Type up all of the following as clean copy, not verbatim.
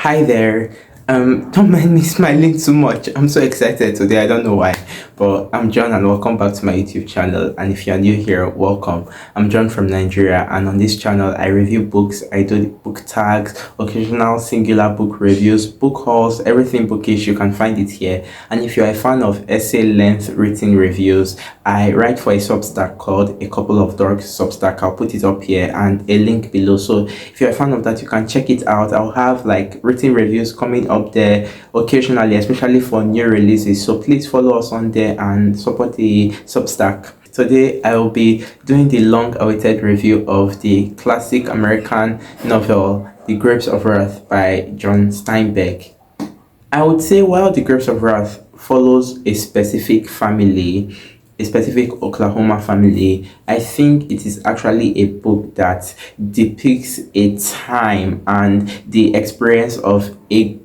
Hi there. Don't mind me smiling too much. I'm so excited today. I don't know why, but I'm John and welcome back to my YouTube channel. And if you're new here, welcome. I'm John from Nigeria, and on this channel, I review books. I do the book tags, occasional singular book reviews, book hauls, everything bookish. You can find it here. And if you're a fan of essay length written reviews, I write for a Substack called A Couple of Dorks Substack. I'll put it up here and a link below. So if you're a fan of that, you can check it out. I'll have like written reviews coming up there occasionally, especially for new releases. So please follow us on there and support the Substack. Today I will be doing the long-awaited review of the classic American novel The Grapes of Wrath by John Steinbeck. I would say while The Grapes of Wrath follows a specific family, a specific Oklahoma family, I think it is actually a book that depicts a time and the experience of a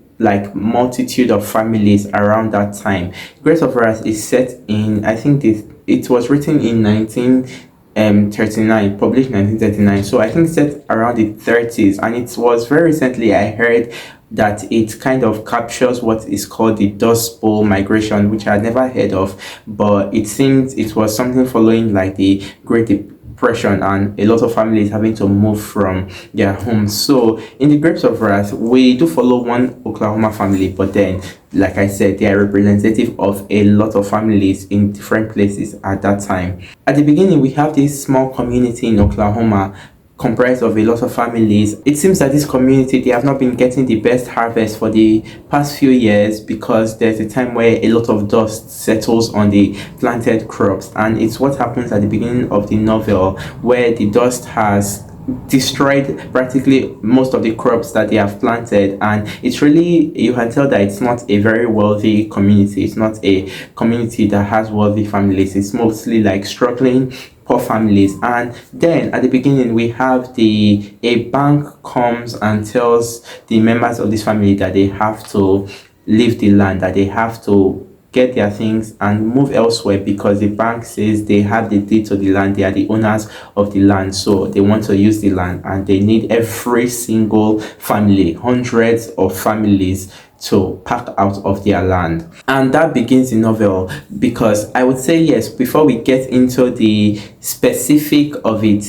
multitude of families around that time. Grace of Wrath is set in, I think it was written in 1939, published 1939. So I think set around the 30s, and it was very recently I heard that it kind of captures what is called the Dust Bowl migration, which I had never heard of, but it seems it was something following like the Great Depression and a lot of families having to move from their homes. So in The Grapes of Wrath, we do follow one Oklahoma family, but then like I said, they are representative of a lot of families in different places at that time. At the beginning, we have this small community in Oklahoma comprised of a lot of families. It seems that this community, they have not been getting the best harvest for the past few years because there's a time where a lot of dust settles on the planted crops, and it's what happens at the beginning of the novel where the dust has destroyed practically most of the crops that they have planted. And it's really, you can tell that it's not a very wealthy community. It's not a community that has wealthy families. It's mostly like struggling poor families. And then at the beginning, we have a bank comes and tells the members of this family that they have to leave the land, that they have to get their things and move elsewhere because the bank says they have the deed to the land, they are the owners of the land, so they want to use the land, and they need every single family, hundreds of families, to pack out of their land. And that begins the novel, because I would say, yes, before we get into the specific of it,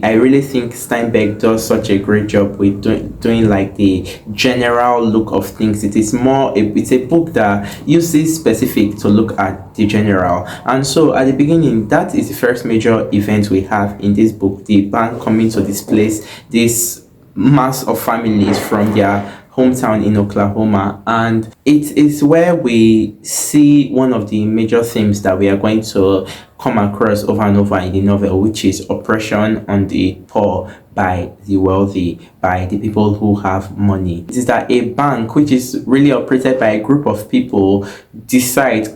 I really think Steinbeck does such a great job with doing like the general look of things. It is more it's a book that uses specific to look at the general. And so at the beginning, that is the first major event we have in this book, the bank coming to displace this mass of families from their hometown in Oklahoma. And it is where we see one of the major themes that we are going to come across over and over in the novel, which is oppression on the poor by the wealthy, by the people who have money. It is that a bank, which is really operated by a group of people,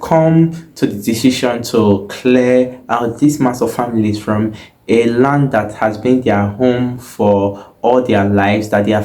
come to the decision to clear out this mass of families from a land that has been their home for all their lives, that their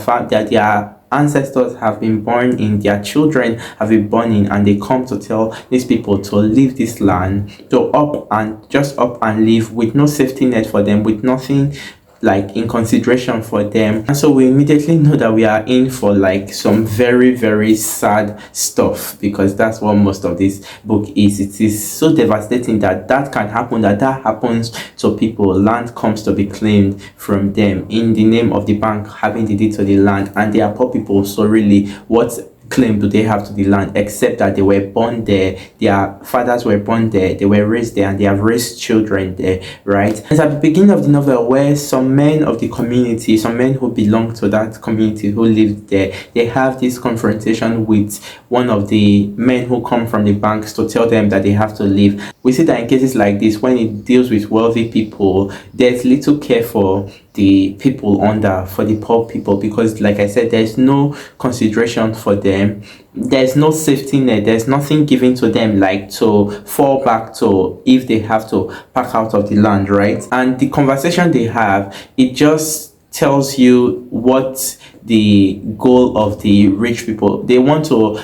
ancestors have been born in, their children have been born in, and they come to tell these people to leave this land, to up and leave with no safety net for them, with nothing like in consideration for them. And so we immediately know that we are in for like some very, very sad stuff, because that's what most of this book is. It is so devastating that can happen, that happens to people. Land comes to be claimed from them in the name of the bank having the deed to the land, and they are poor people. So really, what claim do they have to the land except that they were born there, their fathers were born there, they were raised there, and they have raised children there, right? It's at the beginning of the novel where some men of the community, some men who belong to that community who lived there, they have this confrontation with one of the men who come from the banks to tell them that they have to leave. We see that in cases like this, when it deals with wealthy people, there's little care for the people for the poor people, because like I said, there's no consideration for them, there's no safety net, there's nothing given to them like to fall back to if they have to pack out of the land, right? And the conversation they have, it just tells you what the goal of the rich people, they want to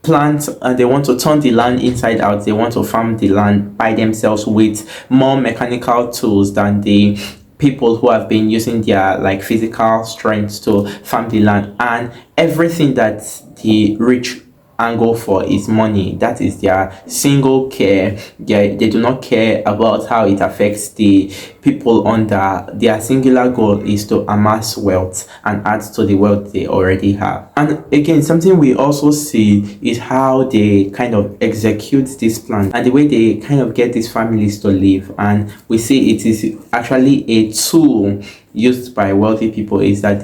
plant and they want to turn the land inside out. They want to farm the land by themselves with more mechanical tools than the people who have been using their like physical strength to farm the land, and everything that the rich angle for is money. That is their single care. They do not care about how it affects the people under. Their singular goal is to amass wealth and add to the wealth they already have. And again, something we also see is how they kind of execute this plan and the way they kind of get these families to live. And we see it is actually a tool used by wealthy people. Is that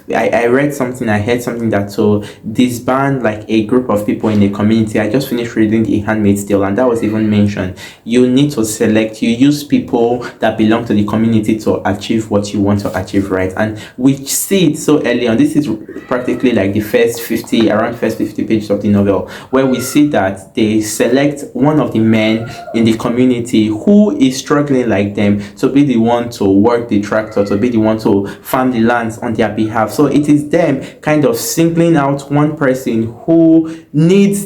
I read something, I heard something that to disband like a group of people in a community. I just finished reading The Handmaid's Tale, and that was even mentioned. You need to select, you use people that belong to the community to achieve what you want to achieve, right? And we see it so early on. This is practically like the first 50 pages of the novel, where we see that they select one of the men in the community who is struggling like them to be the one to work the tractor, to be the one to farm the lands on their behalf. So it is them kind of singling out one person who needs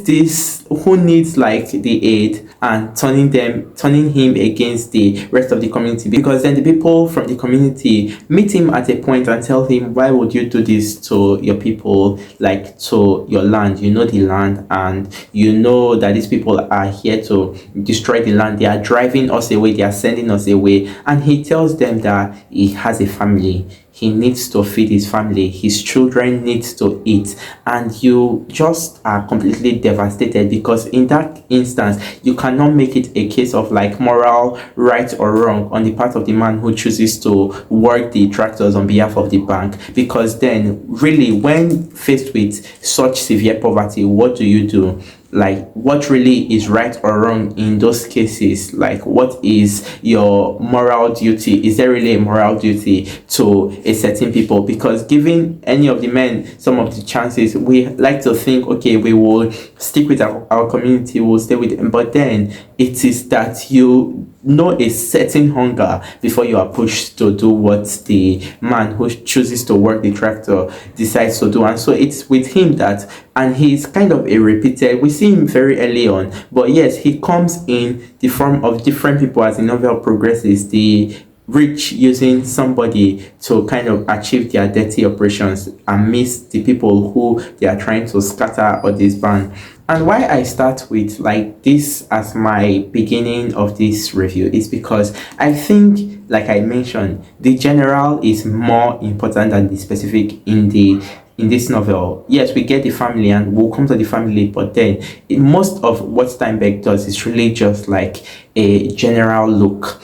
like the aid, and turning him against the rest of the community, because then the people from the community meet him at a point and tell him, why would you do this to your people, like to your land? You know the land, and you know that these people are here to destroy the land. They are driving us away, they are sending us away. And he tells them that he has a family, he needs to feed his family, his children need to eat. And you just are completely devastated, because in that instance you cannot make it a case of like moral right or wrong on the part of the man who chooses to work the tractors on behalf of the bank. Because then really, when faced with such severe poverty, what do? Like, what really is right or wrong in those cases? Like, what is your moral duty? Is there really a moral duty to a certain people? Because giving any of the men some of the chances, we like to think, okay, we will stick with our community, we'll stay with them. But then it is that you know a certain hunger before you are pushed to do what the man who chooses to work the tractor decides to do. And so it's with him that, and he's kind of a repeated, we see him very early on, but yes, he comes in the form of different people as the novel progresses. The rich using somebody to kind of achieve their dirty operations amidst the people who they are trying to scatter or disband. And why I start with like this as my beginning of this review is because I think, like I mentioned, the general is more important than the specific in this novel. Yes, we get the family and we'll come to the family, but then most of what Steinbeck does is really just like a general look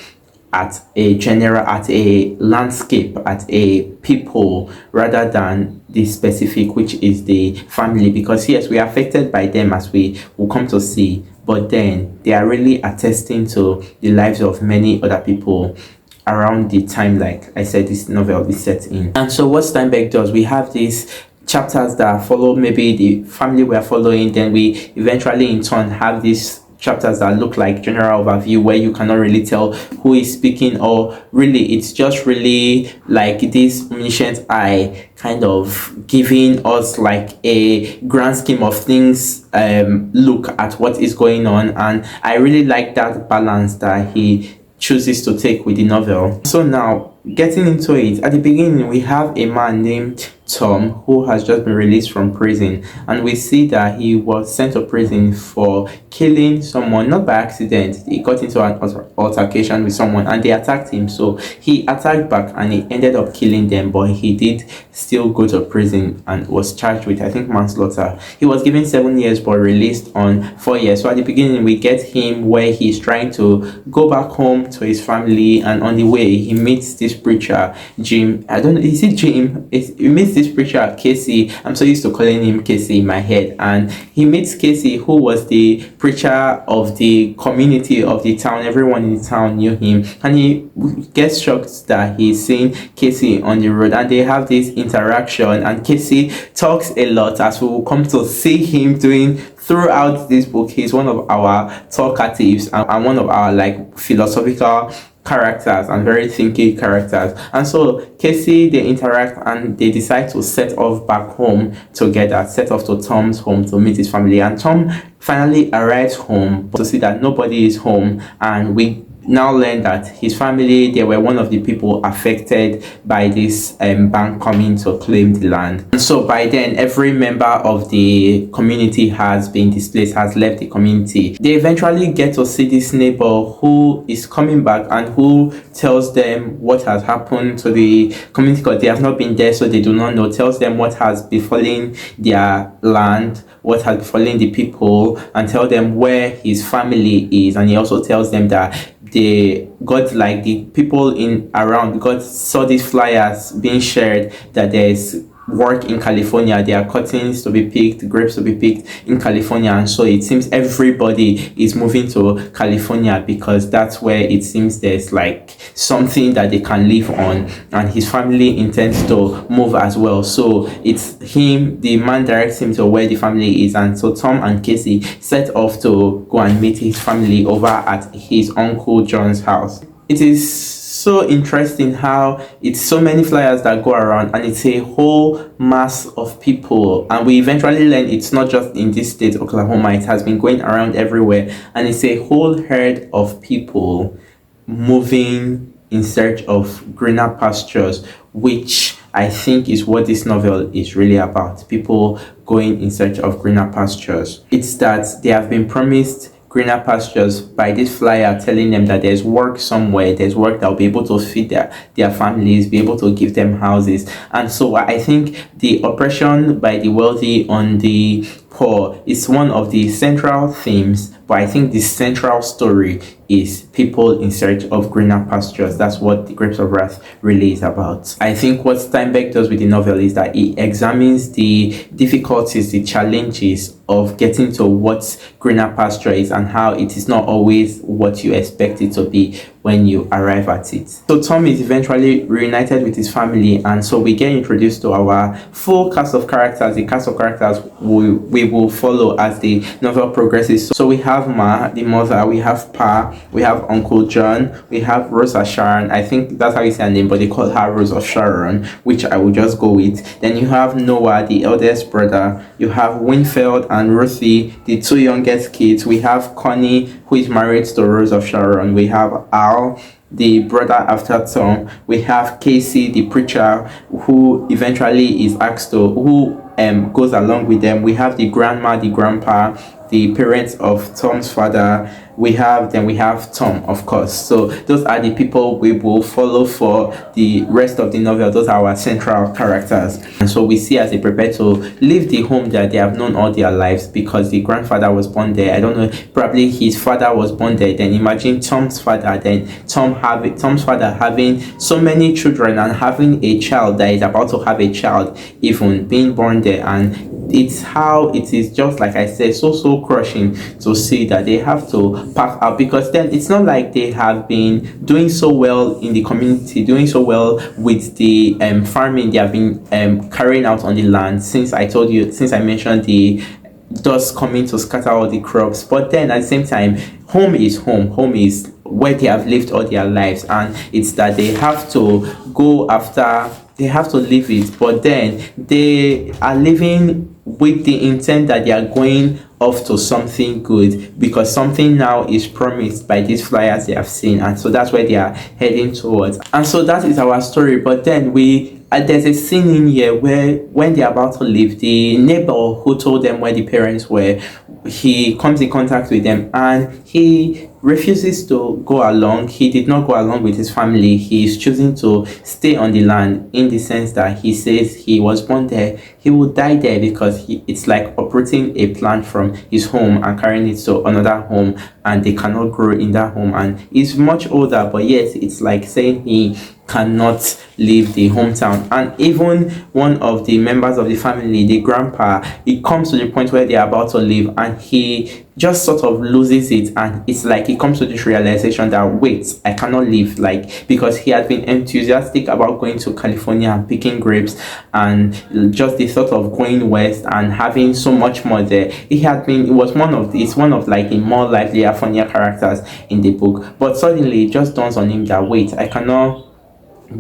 at a landscape, at a people, rather than the specific, which is the family. Because yes, we are affected by them, as we will come to see, but then they are really attesting to the lives of many other people around the time, like I said, this novel is set in. And so what Steinbeck does, we have these chapters that follow maybe the family we are following, then we eventually in turn have these chapters that look like general overview, where you cannot really tell who is speaking, or really it's just really like this omniscient eye kind of giving us like a grand scheme of things look at what is going on. And I really like that balance that he chooses to take with the novel. So now, getting into it, at the beginning we have a man named Tom who has just been released from prison, and we see that he was sent to prison for killing someone, not by accident. He got into an altercation with someone and they attacked him, so he attacked back and he ended up killing them, but he did still go to prison and was charged with, I think, manslaughter. He was given 7 years but released on 4 years. So at the beginning we get him where he's trying to go back home to his family, and on the way he meets this preacher, Jim. I don't know, is it Jim? He meets this preacher, Casey. I'm so used to calling him Casey in my head. And he meets Casey, who was the preacher of the community of the town. Everyone in the town knew him, and he gets shocked that he's seeing Casey on the road, and they have this interaction, and Casey talks a lot, as we will come to see him doing throughout this book. He's one of our talkatives and one of our like philosophical characters and very thinking characters. And so Casey, they interact and they decide to set off back home together, set off to Tom's home to meet his family. And Tom finally arrives home to see that nobody is home, and we now learned that his family, they were one of the people affected by this bank coming to claim the land. And so by then, every member of the community has been displaced, has left the community. They eventually get to see this neighbor who is coming back and who tells them what has happened to the community, because they have not been there, so they do not know. Tells them what has befallen their land, what has befallen the people, and tell them where his family is. And he also tells them that they got, like, the people in around got saw these flyers being shared that there's work in California. There are cuttings to be picked, grapes to be picked in California, and so it seems everybody is moving to California because that's where it seems there's like something that they can live on, and his family intends to move as well. So it's him, the man directs him to where the family is, and so Tom and Casey set off to go and meet his family over at his uncle John's house. It is so interesting how it's so many flyers that go around, and it's a whole mass of people, and we eventually learn it's not just in this state, Oklahoma. It has been going around everywhere, and it's a whole herd of people moving in search of greener pastures, which I think is what this novel is really about. People going in search of greener pastures. It's that they have been promised greener pastures by this flyer telling them that there's work somewhere, there's work that will be able to feed their families, be able to give them houses. And so I think the oppression by the wealthy on the poor is one of the central themes, but I think the central story is people in search of greener pastures. That's what the Grapes of Wrath really is about. I think what Steinbeck does with the novel is that he examines the difficulties, the challenges of getting to what greener pasture is, and how it is not always what you expect it to be when you arrive at it. So Tom is eventually reunited with his family, and so we get introduced to our full cast of characters, the cast of characters we will follow as the novel progresses. So we have Ma, the mother, we have Pa, we have Uncle John, we have Rose of Sharon. I think that's how you say her name, but they call her Rose of Sharon, which I will just go with. Then you have Noah, the eldest brother. You have Winfield and Ruthie, the two youngest kids. We have Connie, who is married to Rose of Sharon. We have Al, the brother after Tom. We have Casey, the preacher, who eventually is asked to, who goes along with them. We have the grandma, the grandpa, the parents of Tom's father. We have Tom, of course. So those are the people we will follow for the rest of the novel. Those are our central characters. And so we see as they prepare to leave the home that they have known all their lives, because the grandfather was born there. I don't know, probably his father was born there. Then imagine Tom's father, then Tom's father having so many children, and having a child that is about to have a child, even being born there. And it's how it is, just like I said, so crushing to see that they have to pack up, because then it's not like they have been doing so well in the community, doing so well with the farming they have been carrying out on the land, since I mentioned the dust coming to scatter all the crops. But then at the same time, home is where they have lived all their lives, and it's that they have to go after, they have to leave it, but then they are living with the intent that they are going off to something good, because something now is promised by these flyers they have seen, and so that's where they are heading towards. And so that is our story. But then there's a scene in here where, when they're about to leave, the neighbor who told them where the parents were, he comes in contact with them, and he refuses to go along. He did not go along with his family. He is choosing to stay on the land, in the sense that he says he was born there, he will die there, because it's like uprooting a plant from his home and carrying it to another home, and they cannot grow in that home. And he's much older, but yet it's like saying he cannot leave the hometown. And even one of the members of the family, the grandpa, it comes to the point where they're about to leave, and he just sort of loses it, and it's like he comes to this realization that, wait, I cannot leave, like, because he had been enthusiastic about going to California and picking grapes, and just the thought of going west and having so much more there. It's one of like the more livelier, funnier characters in the book. But suddenly it just dawns on him that, wait, I cannot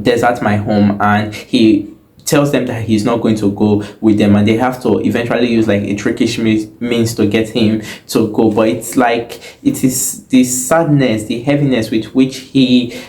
desert my home, and he tells them that he's not going to go with them, and they have to eventually use like a trickish means to get him to go. But it's like it is the sadness, the heaviness with which he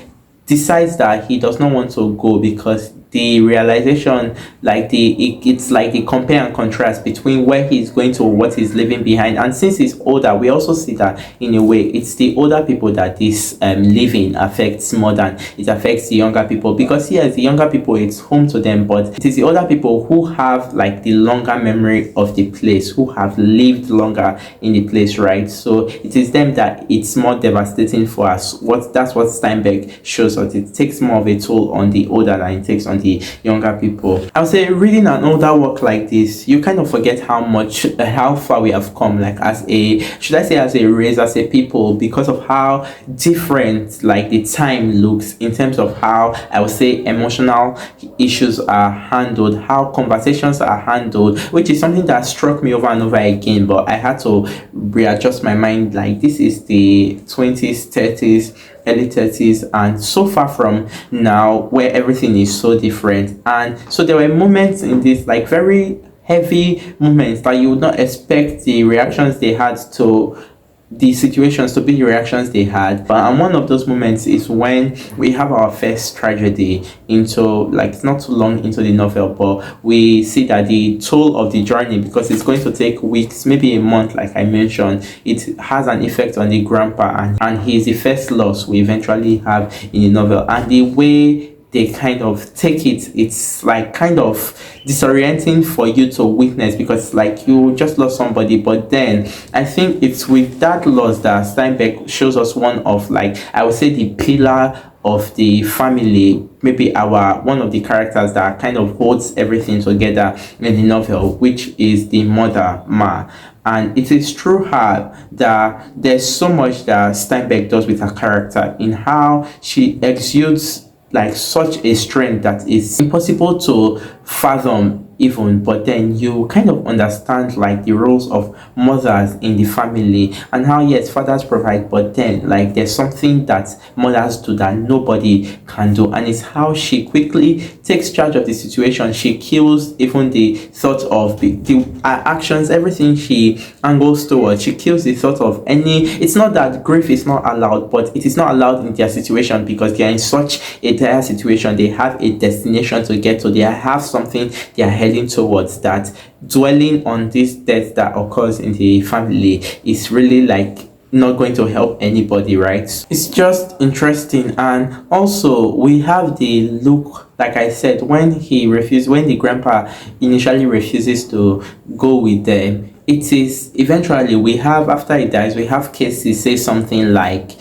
decides that he does not want to go, because the realization, like it's like the compare and contrast between where he's going to, what he's leaving behind. And since he's older, we also see that in a way it's the older people that this living affects more than it affects the younger people, because yes, the younger people, it's home to them, but it is the older people who have like the longer memory of the place, who have lived longer in the place, right? So it is them that it's more devastating for us. That's what Steinbeck shows us. It takes more of a toll on the older than it takes on the younger people. I would say reading an older work like this, you kind of forget how far we have come, like as a, should I say, as a race, as a people, because of how different like the time looks in terms of how, I would say, emotional issues are handled, how conversations are handled, which is something that struck me over and over again. But I had to readjust my mind, like this is the 20s, 30s, early 30s, and so far from now where everything is so different. And so there were moments in this, like very heavy moments, that you would not expect the reactions they had to the situations to be the reactions they had. And one of those moments is when we have our first tragedy into, like, it's not too long into the novel, but we see that the toll of the journey, because it's going to take weeks, maybe a month, like I mentioned, it has an effect on the grandpa, and he's the first loss we eventually have in the novel. And the way they kind of take it, it's like kind of disorienting for you to witness, because like you just lost somebody. But then I think it's with that loss that Steinbeck shows us one of, like, I would say, the pillar of the family, maybe one of the characters that kind of holds everything together in the novel, which is the mother, Ma. And it is through her that there's so much that Steinbeck does with her character, in how she exudes like such a strength that is impossible to fathom even. But then you kind of understand like the roles of mothers in the family, and how yes, fathers provide, but then like there's something that mothers do that nobody can do, and it's how she quickly takes charge of the situation. She kills even the thought of the actions, everything she angles towards. She kills the thought of any, it's not that grief is not allowed, but it is not allowed in their situation, because they are in such a dire situation. They have a destination to get to, they have something they are heading towards, that dwelling on this death that occurs in the family is really like not going to help anybody, right? It's just interesting. And also we have the look, like I said, when the grandpa initially refuses to go with them, it is eventually we have, after he dies, we have cases say something like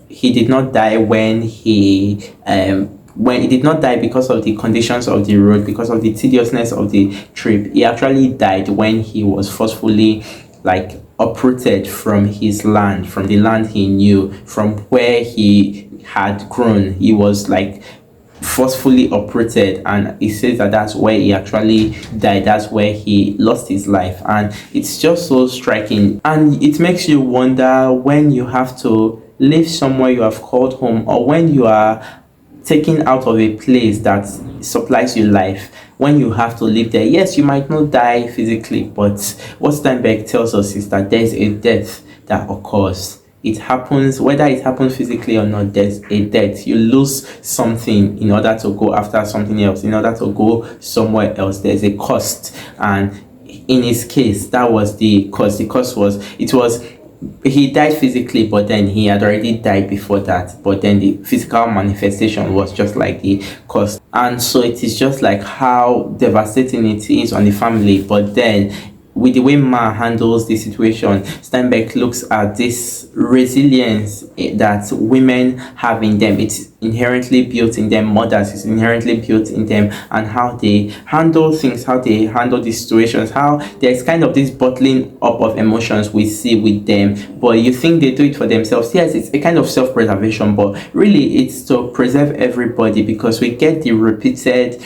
he did not die when he did not die because of the conditions of the road, because of the tediousness of the trip. He actually died when he was forcefully like uprooted from his land, from the land he knew, from where he had grown. He was like forcefully uprooted, and he says that that's where he actually died, that's where he lost his life. And it's just so striking, and it makes you wonder, when you have to live somewhere you have called home, or when you are taken out of a place that supplies you life, when you have to live there. Yes, you might not die physically, but what Steinbeck tells us is that there's a death that occurs. It happens, whether it happens physically or not, there's a death. You lose something in order to go after something else, in order to go somewhere else. There's a cost, and in his case, that was the cost. The cost was, he died physically, but then he had already died before that. But then the physical manifestation was just like the cost. And so it is just like how devastating it is on the family. But then with the way Ma handles the situation, Steinbeck looks at this resilience that women have in them. It's inherently built in them. Mothers is inherently built in them, and how they handle things, how they handle the situations, how there's kind of this bottling up of emotions we see with them. But you think they do it for themselves. Yes, it's a kind of self-preservation, but really it's to preserve everybody, because we get the repeated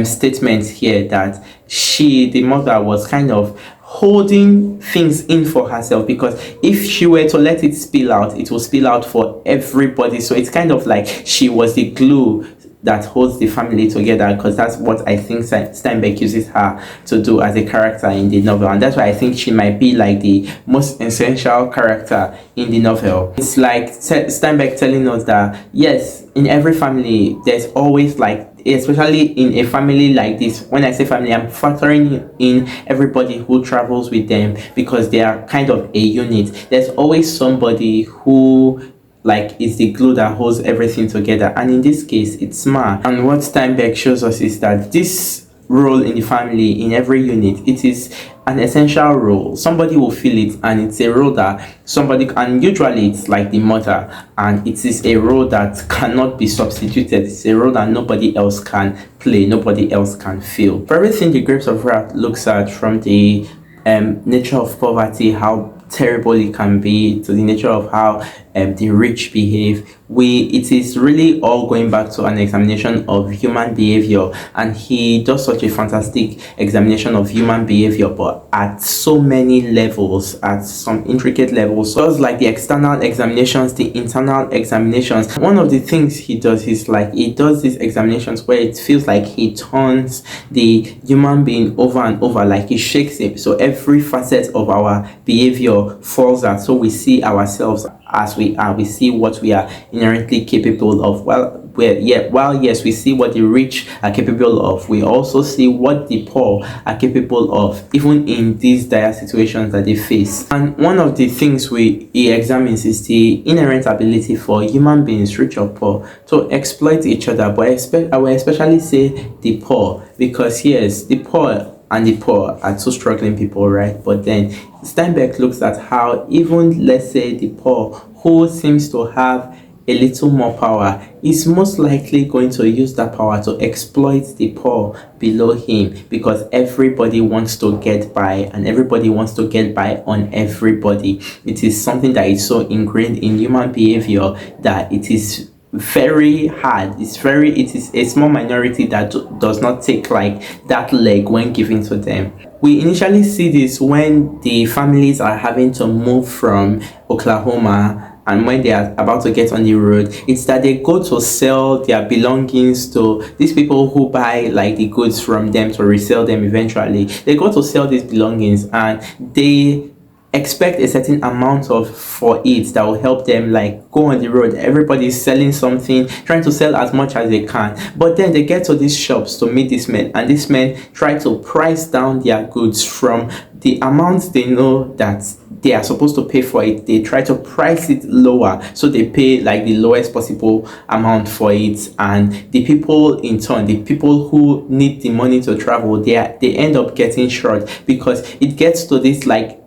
statement here that the mother, was kind of holding things in for herself, because if she were to let it spill out, it will spill out for everybody. So it's kind of like she was the glue that holds the family together, because that's what I think Steinbeck uses her to do as a character in the novel, and that's why I think she might be like the most essential character in the novel. It's like Steinbeck telling us that yes, in every family there's always, like, especially in a family like this, when I say family, I'm factoring in everybody who travels with them, because they are kind of a unit. There's always somebody who, like, is the glue that holds everything together, and in this case it's Ma. And what Steinbeck shows us is that this role in the family, in every unit, it is an essential role. Somebody will feel it, and it's a role that somebody, and usually it's like the mother, and it is a role that cannot be substituted. It's a role that nobody else can play, nobody else can feel. For everything the Grapes of Wrath looks at, from the nature of poverty, how terrible it can be, to the nature of how the rich behave, it is really all going back to an examination of human behavior, and he does such a fantastic examination of human behavior, but at so many levels, at some intricate levels. So it's like the external examinations, the internal examinations. One of the things he does is, like, he does these examinations where it feels like he turns the human being over and over, like he shakes it, so every facet of our behavior falls out, so we see ourselves as we are, we see what we are inherently capable of. While yes, we see what the rich are capable of, we also see what the poor are capable of, even in these dire situations that they face. And one of the things he examines is the inherent ability for human beings, rich or poor, to exploit each other. But I will especially say the poor, because yes, the poor are two struggling people, right? But then Steinbeck looks at how even, let's say, the poor, who seems to have a little more power, is most likely going to use that power to exploit the poor below him, because everybody wants to get by, and everybody wants to get by on everybody. It is something that is so ingrained in human behavior that it is very hard. It is a small minority that does not take like that leg when given to them. We initially see this when the families are having to move from Oklahoma, and when they are about to get on the road, it's that they go to sell their belongings to these people who buy like the goods from them to resell them eventually. They go to sell these belongings, and they expect a certain amount for it that will help them like go on the road. Everybody's selling something, trying to sell as much as they can, but then they get to these shops to meet these men, and these men try to price down their goods from the amount they know that they are supposed to pay for it. They try to price it lower, so they pay like the lowest possible amount for it, and the people in turn, the people who need the money to travel, they end up getting short, because it gets to this like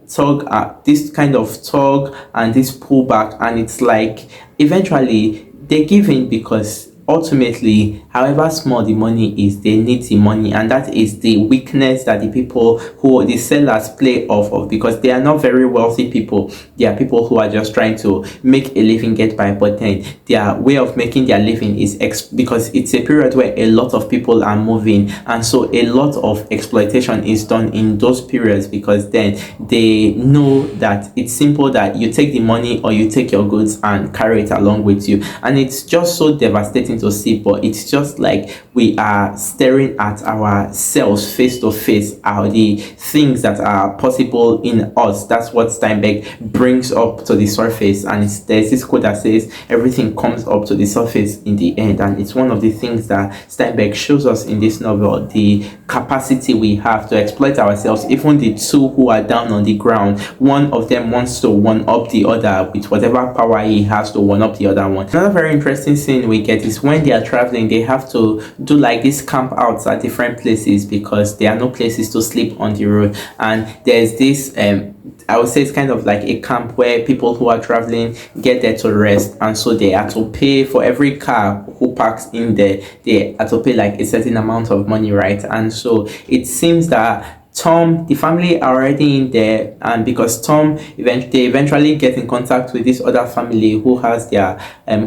this kind of tug and this pullback, and it's like eventually they give in, because ultimately, however small the money is, they need the money, and that is the weakness that the sellers play off of, because they are not very wealthy people. They are people who are just trying to make a living, get by, but then their way of making their living is because it's a period where a lot of people are moving, and so a lot of exploitation is done in those periods, because then they know that it's simple that you take the money or you take your goods and carry it along with you, and it's just so devastating to see. But it's just like we are staring at ourselves face to face, are the things that are possible in us. That's what Steinbeck brings up to the surface, and there's this quote that says everything comes up to the surface in the end, and it's one of the things that Steinbeck shows us in this novel, the capacity we have to exploit ourselves. Even the two who are down on the ground, one of them wants to one up the other with whatever power he has to one up the other one. Another very interesting scene we get is when they are traveling, they have to do like these camp outs at different places, because there are no places to sleep on the road, and there's this I would say it's kind of like a camp where people who are traveling get there to rest, and so they have to pay for every car who parks in there. They have to pay like a certain amount of money, right? And so it seems that Tom, the family are already in there, and because they eventually get in contact with this other family who has their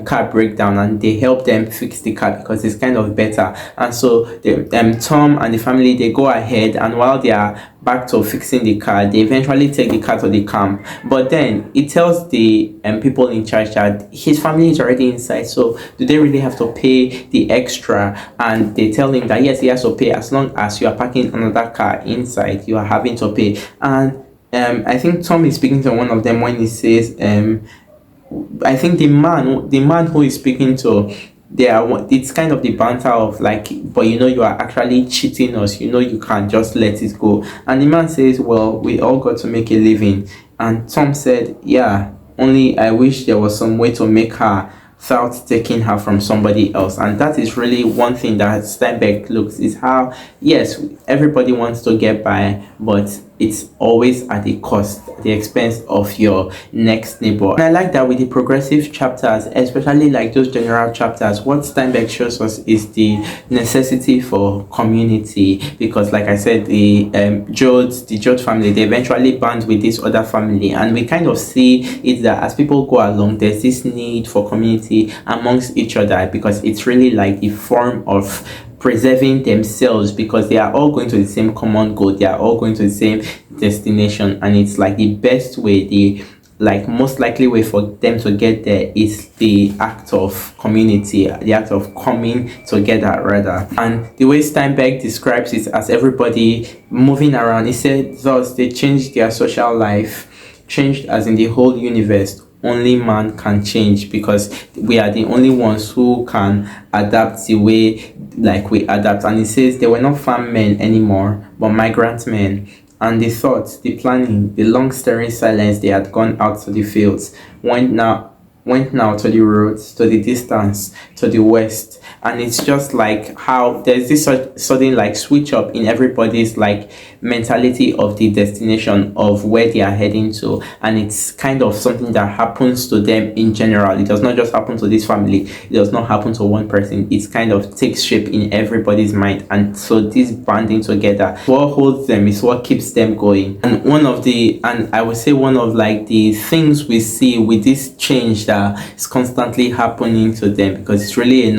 car breakdown, and they help them fix the car because it's kind of better. And so Tom and the family, they go ahead, and while they are back to fixing the car. They eventually take the car to the camp, but then it tells the people in charge that his family is already inside, so do they really have to pay the extra? And they tell him that yes, he has to pay as long as you are parking another car inside, you are having to pay. And I think Tom is speaking to one of them when he says, I think the man who is speaking to, it's kind of the banter of like, but you are actually cheating us, you can't just let it go. And the man says, well, we all got to make a living. And Tom said, yeah, only I wish there was some way to make her without taking her from somebody else. And that is really one thing that Steinbeck looks, is how, yes, everybody wants to get by, but it's always at the cost, at the expense of your next neighbor. And I like that with the progressive chapters, especially like those general chapters, what Steinbeck shows us is the necessity for community. Because like I said, the Jodes family, they eventually band with this other family, and we kind of see it that as people go along, there's this need for community amongst each other, because it's really like the form of preserving themselves, because they are all going to the same common goal, they are all going to the same destination, and it's like the best way, the like most likely way for them to get there is the act of community, the act of coming together rather. And the way Steinbeck describes it as everybody moving around, he said thus they changed their social life, changed as in the whole universe. Only man can change, because we are the only ones who can adapt the way like we adapt. And he says they were not farm men anymore, but migrant men. And the thoughts, the planning, the long staring silence, they had gone out to the fields, went now to the roads, to the distance, to the west. And it's just like how there's this sudden like switch up in everybody's like mentality of the destination of where they are heading to. And it's kind of something that happens to them in general. It does not just happen to this family, it does not happen to one person. It kind of takes shape in everybody's mind. And so this banding together, what holds them, is what keeps them going. And I would say one of like the things we see with this change that is constantly happening to them, because it's really a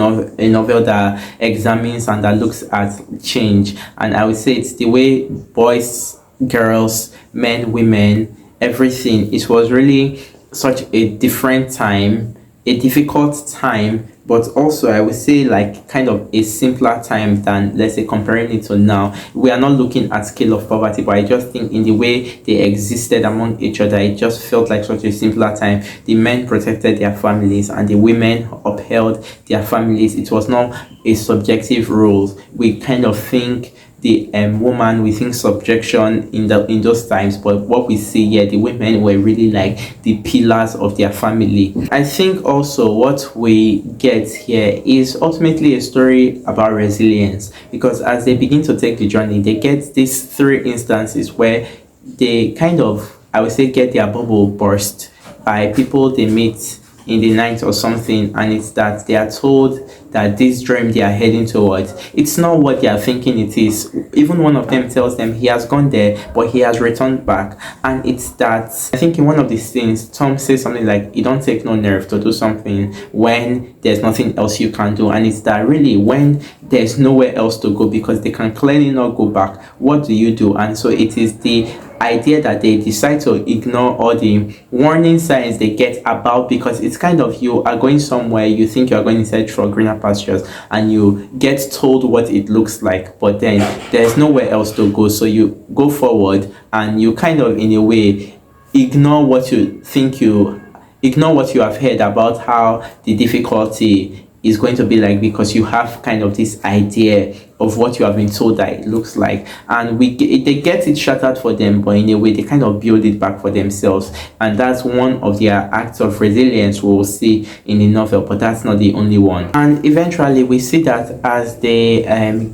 novel that examines and that looks at change. And I would say it's the way boys, girls, men, women, everything, it was really such a different time, a difficult time, but also I would say like kind of a simpler time than, let's say, comparing it to now. We are not looking at scale of poverty, but I just think in the way they existed among each other, it just felt like such a simpler time. The men protected their families and the women upheld their families. It was not a subjective rule. We kind of think the woman, we think subjection in those times, but what we see here, the women were really like the pillars of their family. I think also what we get here is ultimately a story about resilience, because as they begin to take the journey, they get these three instances where they kind of, I would say, get their bubble burst by people they meet in the night or something, and it's that they are told that this dream they are heading towards, it's not what they are thinking it is. Even one of them tells them he has gone there, but he has returned back. And it's that, I think in one of these things, Tom says something like, you don't take no nerve to do something when there's nothing else you can do. And it's that really when there's nowhere else to go, because they can clearly not go back, what do you do? And so it is the idea that they decide to ignore all the warning signs they get about, because it's kind of, you are going somewhere, you think you're going inside for greener pastures, and you get told what it looks like, but then there's nowhere else to go, so you go forward and you kind of in a way ignore what you have heard about how the difficulty is going to be like, because you have kind of this idea of what you have been told that it looks like, and they get it shattered for them, but in a way they kind of build it back for themselves. And that's one of their acts of resilience we will see in the novel, but that's not the only one. And eventually we see that as they finally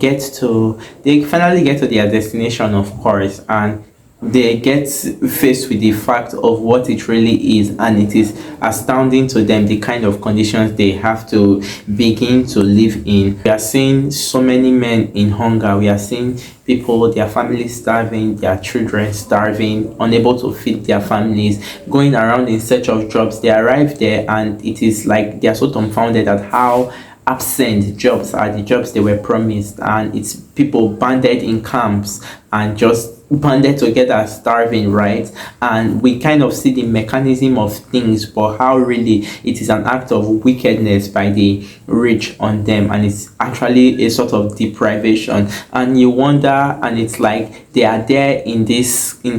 get to their destination, of course, and they get faced with the fact of what it really is, and it is astounding to them the kind of conditions they have to begin to live in. We are seeing so many men in hunger, we are seeing people, their families starving, their children starving, unable to feed their families, going around in search of jobs. They arrive there and it is like they are so dumbfounded at how absent jobs are, the jobs they were promised, and it's people banded in camps and just banded together starving, right? And we kind of see the mechanism of things, but how really it is an act of wickedness by the rich on them, and it's actually a sort of deprivation. And you wonder, and it's like they are there in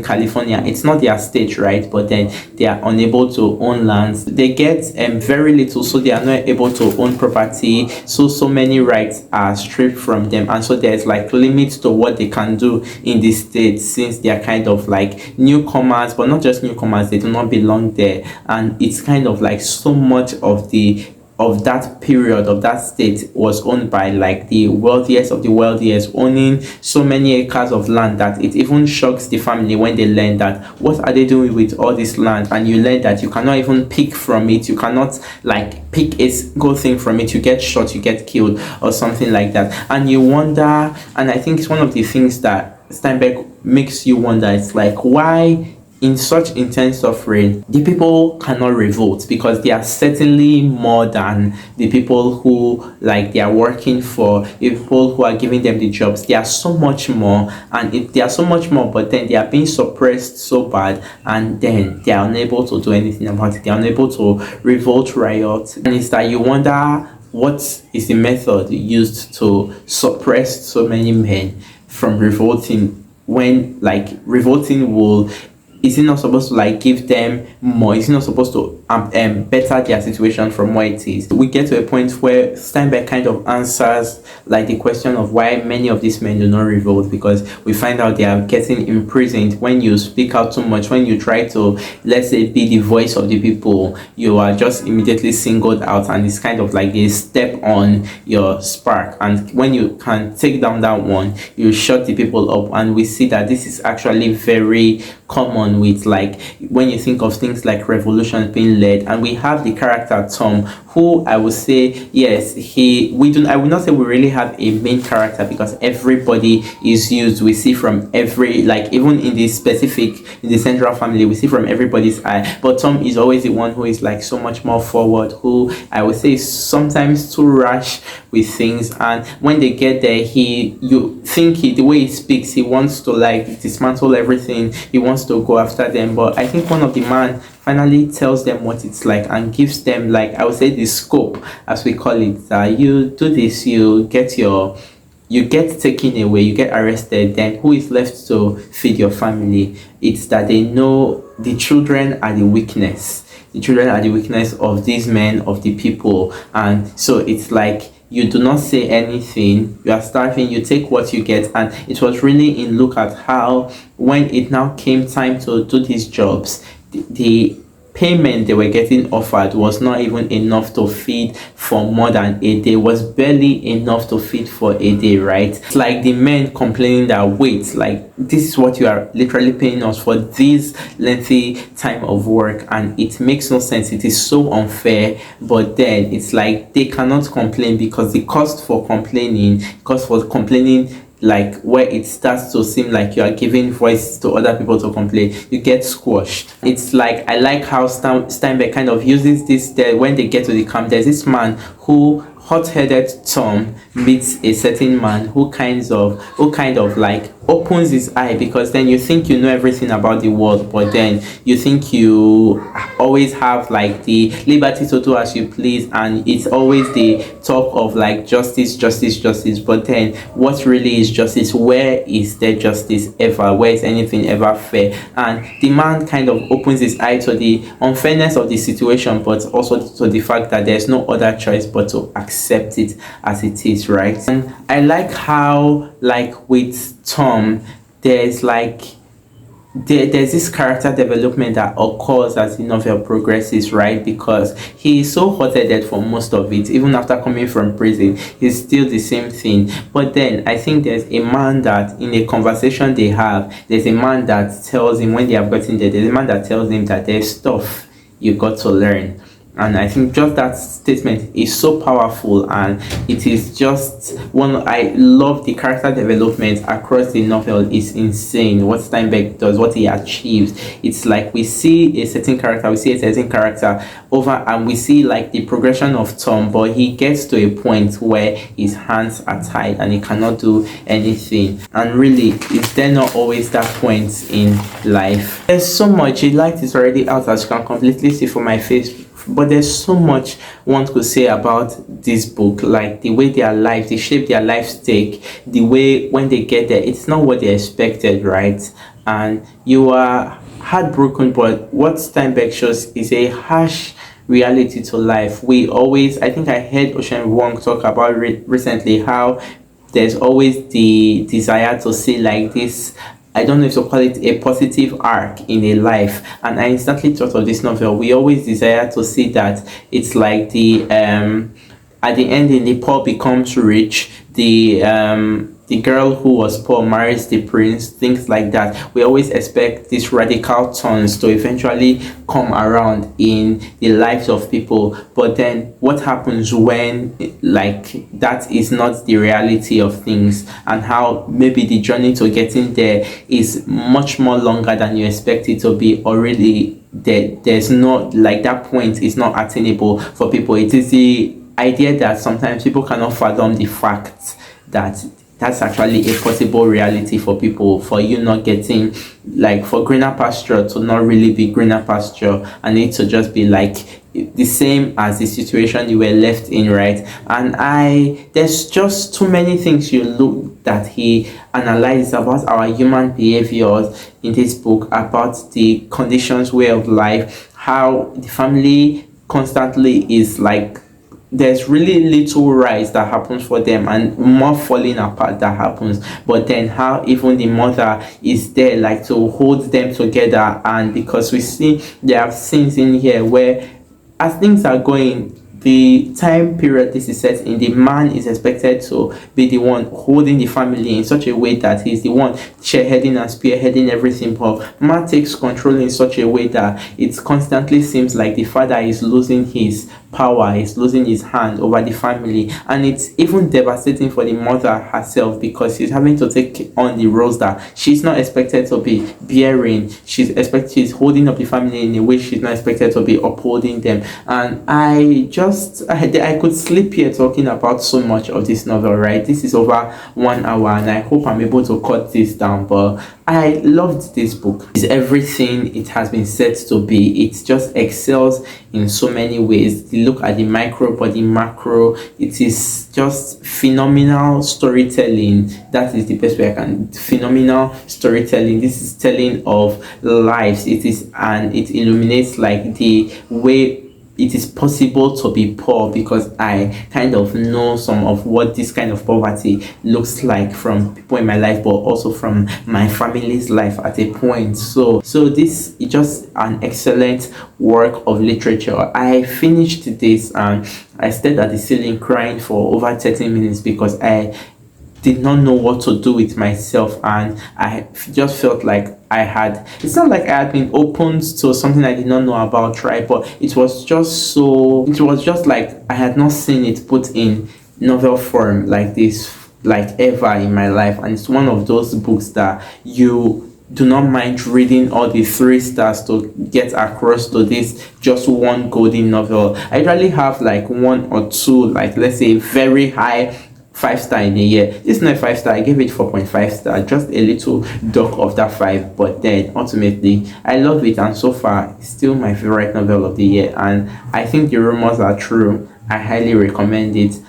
California. It's not their state, right? But then they are unable to own lands. They get very little, so they are not able to own property. So many rights are stripped from them, and so there's like limits to what they can do in the state, since they are kind of like newcomers, but not just newcomers, they do not belong there. And it's kind of like so much of that period of that state was owned by like the wealthiest of the wealthiest, owning so many acres of land that it even shocks the family when they learn that what are they doing with all this land. And you learn that you cannot even pick from it, you cannot like pick a single thing from it, you get shot, you get killed or something like that. And you wonder, and I think it's one of the things that Steinbeck makes you wonder, it's like, why in such intense suffering the people cannot revolt? Because they are certainly more than the people who like they are working for, the people who are giving them the jobs. They are so much more, and if they are so much more, but then they are being suppressed so bad, and then they are unable to do anything about it. They are unable to revolt, riot. And it's that you wonder, what is the method used to suppress so many men from revolting, when like revolting will, is it not supposed to like give them more? Is it not supposed to better their situation from where it is? We get to a point where Steinbeck kind of answers like the question of why many of these men do not revolt, because we find out they are getting imprisoned. When you speak out too much, when you try to, let's say, be the voice of the people, you are just immediately singled out, and it's kind of like they step on your spark. And when you can take down that one, you shut the people up. And we see that this is actually very common with like when you think of things like revolutions being led. And we have the character Tom, who I would say, yes, I would not say we really have a main character, because everybody is used. We see from every, like even in the central family, we see from everybody's eye. But Tom is always the one who is like so much more forward, who I would say is sometimes too rash with things. And when they get there, the way he speaks, he wants to like dismantle everything, he wants to go after them. But I think one of the man finally tells them what it's like and gives them, like I would say, the scope, as we call it, that you do this, you get taken away, you get arrested, then who is left to feed your family? It's that they know the children are the weakness. The children are the weakness of these men, of the people. And so it's like, you do not say anything, you are starving, you take what you get. And it was really in look at how when it now came time to do these jobs, the payment they were getting offered was not even enough to feed for more than a day, was barely enough to feed for a day, right? It's like the men complaining that, wait, like this is what you are literally paying us for this lengthy time of work, and it makes no sense, it is so unfair. But then it's like they cannot complain, because the cost for complaining, like where it starts to seem like you are giving voice to other people to complain, you get squashed. It's like, I like how Steinbeck kind of uses this there. When they get to the camp, there's this man who, hot-headed Tom, meets a certain man who kind of like opens his eye, because then you think you know everything about the world, but then you think you always have like the liberty to do as you please, and it's always the talk of like justice. But then what really is justice? Where is there justice ever? Where is anything ever fair? And the man kind of opens his eye to the unfairness of the situation, but also to the fact that there's no other choice but to accept it as it is, right? And I like how, like with Tom, there's this character development that occurs as the novel progresses, right? Because he is so hot-headed for most of it. Even after coming from prison, he's still the same thing. But then I think there's a man that, in a conversation they have, there's a man that tells him, when they have gotten there, there's a man that tells him that there's stuff you got to learn. And I think just that statement is so powerful, and it is just one. I love the character development across the novel. Is insane what Steinbeck does, what he achieves. It's like we see a certain character, over, and we see like the progression of Tom, but he gets to a point where his hands are tied and he cannot do anything. And really, is there not always that point in life? There's so much. The light is already out, as you can completely see from my face, but there's so much one could say about this book, like the way their life, they shape their life stake, the way when they get there, it's not what they expected, right? And you are heartbroken, but what Steinbeck shows is a harsh reality to life. We always, I think I heard Ocean Wong talk about recently how there's always the desire to see like this, I don't know if to call it a positive arc in a life. And I instantly thought of this novel. We always desire to see that it's like the at the ending the poor becomes rich, the girl who was poor marries the prince, things like that. We always expect these radical turns to eventually come around in the lives of people. But then what happens when like that is not the reality of things, and how maybe the journey to getting there is much more longer than you expect it to be, or really there's not like that point is not attainable for people. It is the idea that sometimes people cannot fathom the fact that that's actually a possible reality for people, for you not getting like for greener pasture to not really be greener pasture, and it to just be like the same as the situation you were left in, right? And there's just too many things you look that he analyzes about our human behaviors in this book, about the conditions way of life, how the family constantly is like there's really little rise that happens for them and more falling apart that happens, but then how even the mother is there like to hold them together. And because we see there are scenes in here where as things are going, the time period this is set in, the man is expected to be the one holding the family in such a way that he's the one chairheading and spearheading everything, but man takes control in such a way that it constantly seems like the father is losing his power, is losing his hand over the family. And it's even devastating for the mother herself, because she's having to take on the roles that she's not expected to be bearing. She's holding up the family in a way she's not expected to be upholding them. And I could sleep here talking about so much of this novel, right? This is over 1 hour, and I hope I'm able to cut this down, but I loved this book. It's everything it has been said to be. It just excels in so many ways. You look at the micro but the macro, it is just phenomenal storytelling. That is the best way I can. Phenomenal storytelling. This is telling of lives. It is, and it illuminates like the way it is possible to be poor, because I kind of know some of what this kind of poverty looks like from people in my life, but also from my family's life at a point. So this is just an excellent work of literature. I finished this and I stayed at the ceiling crying for over 30 minutes because I did not know what to do with myself, and I just felt like it's not like I had been opened to something I did not know about, right? But it was just like I had not seen it put in novel form like this, like ever in my life. And it's one of those books that you do not mind reading all the 3 stars to get across to this just one golden novel. I usually have like 1 or 2, like let's say very high 5-star in a year. This is not 5-star. I gave it 4.5 star, just a little dock of that 5, but then ultimately I love it, and so far it's still my favorite novel of the year, and I think the rumors are true. I highly recommend it.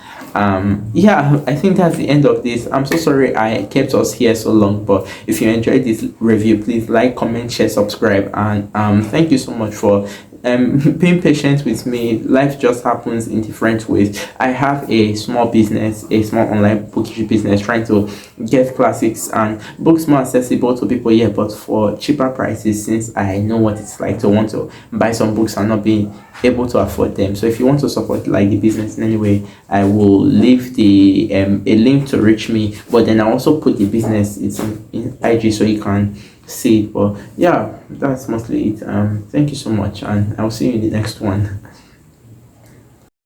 Yeah, I think that's the end of this. I'm so sorry I kept us here so long, but if you enjoyed this review, please like, comment, share, subscribe, and thank you so much for being patient with me. Life just happens in different ways. I have a small business, a small online bookish business, trying to get classics and books more accessible to people here, but for cheaper prices, since I know what it's like to want to buy some books and not being able to afford them. So if you want to support like the business in any way, I will leave the a link to reach me, but then I also put the business, it's in IG, so you can see it. But yeah, that's mostly it. Thank you so much, and I'll see you in the next one.